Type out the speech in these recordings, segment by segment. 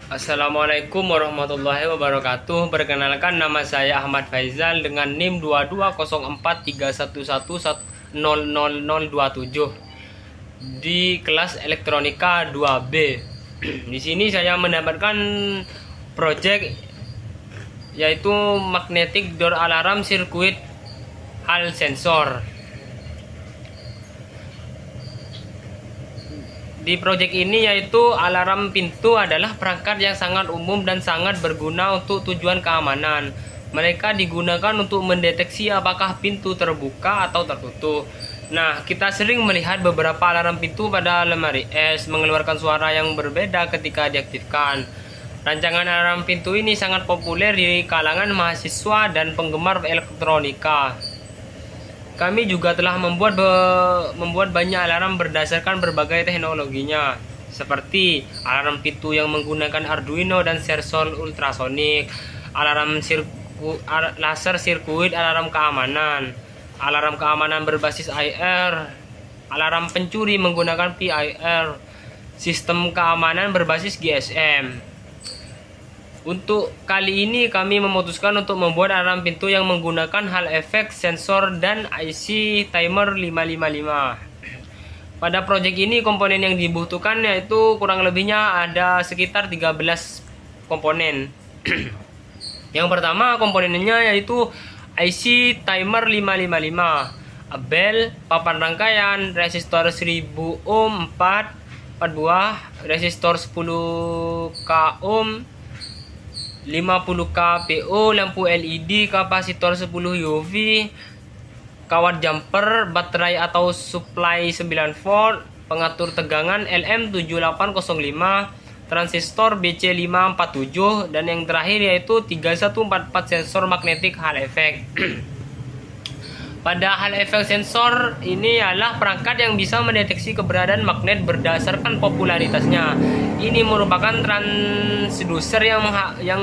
Assalamualaikum warahmatullahi wabarakatuh. Perkenalkan, nama saya Ahmad Faizal dengan NIM 220431100027 di kelas elektronika 2B. Di sini saya mendapatkan project yaitu magnetic door alarm circuit hall sensor. Di proyek ini yaitu alarm pintu adalah perangkat yang sangat umum dan sangat berguna untuk tujuan keamanan. Mereka digunakan untuk mendeteksi apakah pintu terbuka atau tertutup. Nah, kita sering melihat beberapa alarm pintu pada lemari es mengeluarkan suara yang berbeda ketika diaktifkan. Rancangan alarm pintu ini sangat populer di kalangan mahasiswa dan penggemar elektronika. Kami juga telah membuat banyak alarm berdasarkan berbagai teknologinya, seperti alarm pintu yang menggunakan Arduino dan sensor ultrasonik, laser sirkuit, alarm keamanan berbasis IR, alarm pencuri menggunakan PIR, sistem keamanan berbasis GSM. Untuk kali ini kami memutuskan untuk membuat alarm pintu yang menggunakan hall effect sensor dan IC timer 555. Pada proyek ini komponen yang dibutuhkan yaitu kurang lebihnya ada sekitar 13 komponen. Yang pertama komponennya yaitu IC timer 555, bel, papan rangkaian, resistor 1000 ohm 4 buah, resistor 10k ohm, 50k PO, lampu LED, kapasitor 10 UV, kawat jumper, baterai atau supply 9 volt, pengatur tegangan LM7805, transistor BC547, dan yang terakhir yaitu 3144 sensor magnetic hall effect. Pada hall effect sensor ini adalah perangkat yang bisa mendeteksi keberadaan magnet berdasarkan popularitasnya. Ini merupakan transducer yang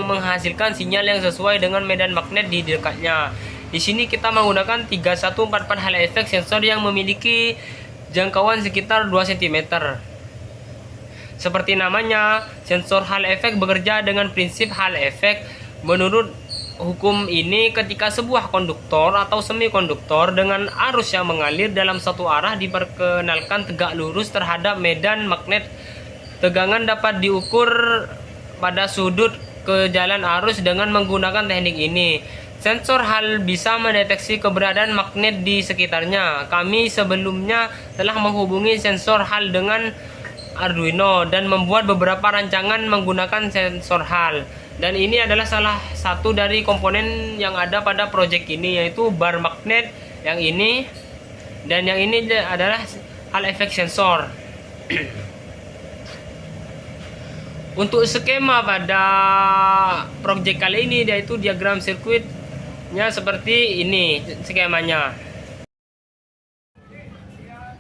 menghasilkan sinyal yang sesuai dengan medan magnet di dekatnya. Di sini kita menggunakan 3144 hall effect sensor yang memiliki jangkauan sekitar 2 cm. Seperti namanya, sensor hall effect bekerja dengan prinsip hall effect. Menurut hukum ini, ketika sebuah konduktor atau semikonduktor dengan arus yang mengalir dalam satu arah diperkenalkan tegak lurus terhadap medan magnet, tegangan dapat diukur pada sudut ke jalan arus dengan menggunakan teknik ini. Sensor hall bisa mendeteksi keberadaan magnet di sekitarnya. Kami sebelumnya telah menghubungi sensor hall dengan Arduino dan membuat beberapa rancangan menggunakan sensor hall. Dan ini adalah salah satu dari komponen yang ada pada project ini, yaitu bar magnet yang ini, dan yang ini adalah hall effect sensor. Untuk skema pada project kali ini yaitu diagram sirkuitnya seperti ini skemanya.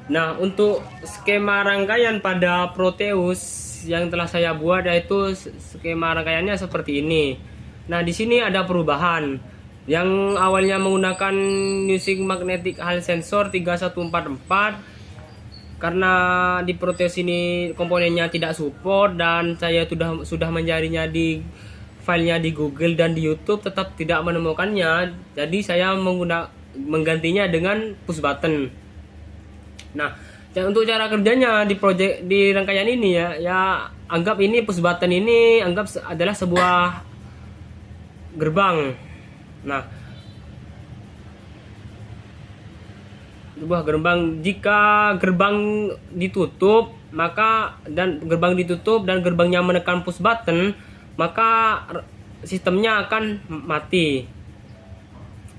Nah, untuk skema rangkaian pada Proteus yang telah saya buat yaitu skema rangkaiannya seperti ini. Nah, di sini ada perubahan. Yang awalnya menggunakan using magnetic hall sensor 3144, karena di Proteus ini komponennya tidak support dan saya sudah mencarinya di filenya di Google dan di YouTube tetap tidak menemukannya. Jadi saya menggantinya dengan push button. Nah, untuk cara kerjanya di rangkaian ini ya anggap ini push button ini adalah sebuah gerbang. Nah, sebuah gerbang, jika gerbang ditutup dan gerbangnya menekan push button, maka sistemnya akan mati.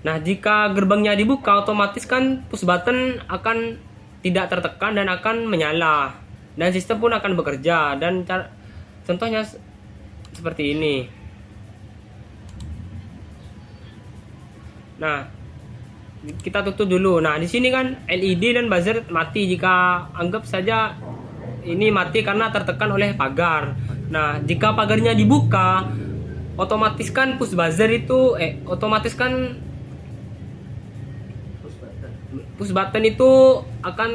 Nah, jika gerbangnya dibuka, otomatis kan push button akan tidak tertekan dan akan menyala, dan sistem pun akan bekerja. Dan contohnya seperti ini. Nah, kita tutup dulu. Nah, di sini kan LED dan buzzer mati jika anggap saja ini mati karena tertekan oleh pagar. Nah, jika pagarnya dibuka, otomatis kan push buzzer itu push button itu akan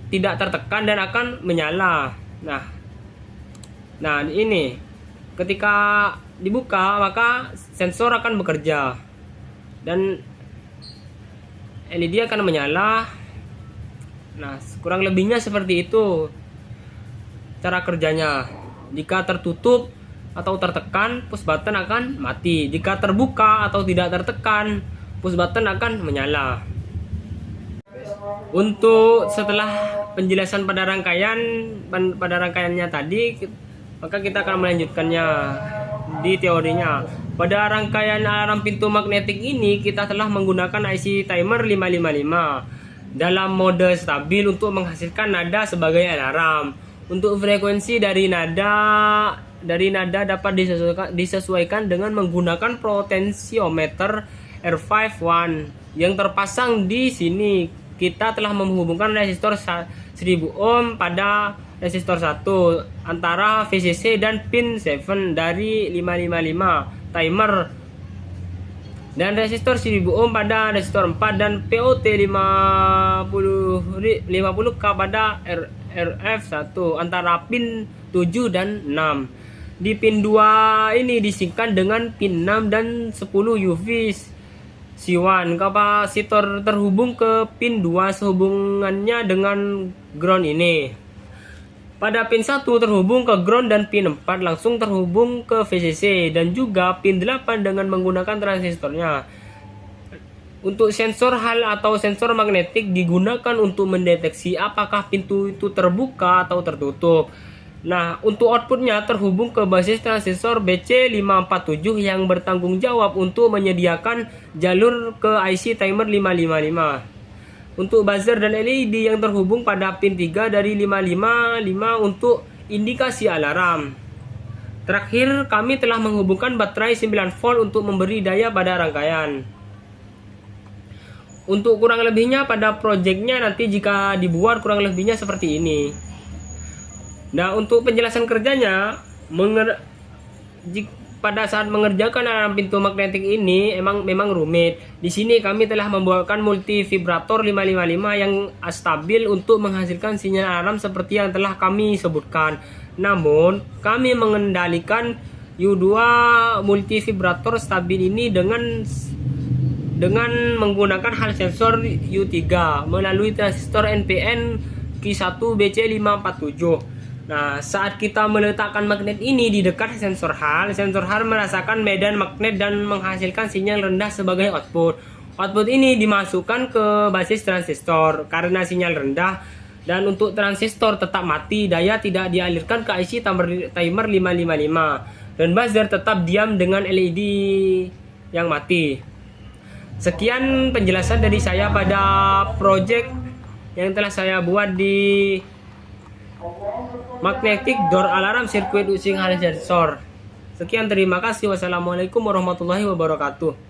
tidak tertekan dan akan menyala. Nah ini ketika dibuka maka sensor akan bekerja dan LED akan menyala. Nah, kurang lebihnya seperti itu cara kerjanya. Jika tertutup atau tertekan, push button akan mati. Jika terbuka atau tidak tertekan, push button akan menyala. Untuk setelah penjelasan pada rangkaiannya tadi, maka kita akan melanjutkannya di teorinya. Pada rangkaian alarm pintu magnetik ini kita telah menggunakan IC timer 555 dalam mode stabil untuk menghasilkan nada sebagai alarm. Untuk frekuensi dari nada dapat disesuaikan dengan menggunakan potensiometer R51 yang terpasang di sini. Kita telah menghubungkan resistor 1000 ohm pada resistor 1 antara VCC dan pin 7 dari 555 timer dan resistor 1000 ohm pada resistor 4 dan POT 50K pada RF1 antara pin 7 dan 6. Di pin 2 ini disingkat dengan pin 6 dan 10 UV C1. Kapasitor terhubung ke pin 2 sehubungannya dengan ground ini. Pada pin 1 terhubung ke ground dan pin 4 langsung terhubung ke VCC dan juga pin 8 dengan menggunakan transistornya. Untuk sensor Hall atau sensor magnetik digunakan untuk mendeteksi apakah pintu itu terbuka atau tertutup. Nah, untuk outputnya terhubung ke basis transistor BC547 yang bertanggung jawab untuk menyediakan jalur ke IC timer 555. Untuk buzzer dan LED yang terhubung pada pin 3 dari 555 untuk indikasi alarm. Terakhir, kami telah menghubungkan baterai 9 volt untuk memberi daya pada rangkaian. Untuk kurang lebihnya pada projectnya nanti jika dibuat kurang lebihnya seperti ini. Nah, untuk penjelasan kerjanya, pada saat mengerjakan alarm pintu magnetik ini memang rumit. Di sini kami telah membawakan multi vibrator 555 yang stabil untuk menghasilkan sinyal alarm seperti yang telah kami sebutkan. Namun, kami mengendalikan U2 multi vibrator stabil ini dengan menggunakan hal sensor U3 melalui transistor NPN Q1 BC547. Nah, saat kita meletakkan magnet ini di dekat sensor Hall merasakan medan magnet dan menghasilkan sinyal rendah sebagai output. Output ini dimasukkan ke basis transistor karena sinyal rendah, dan untuk transistor tetap mati, daya tidak dialirkan ke IC timer 555 dan buzzer tetap diam dengan LED yang mati. Sekian penjelasan dari saya pada project yang telah saya buat di Magnetic Door Alarm Circuit using Hall sensor. Sekian, terima kasih. Wassalamualaikum warahmatullahi wabarakatuh.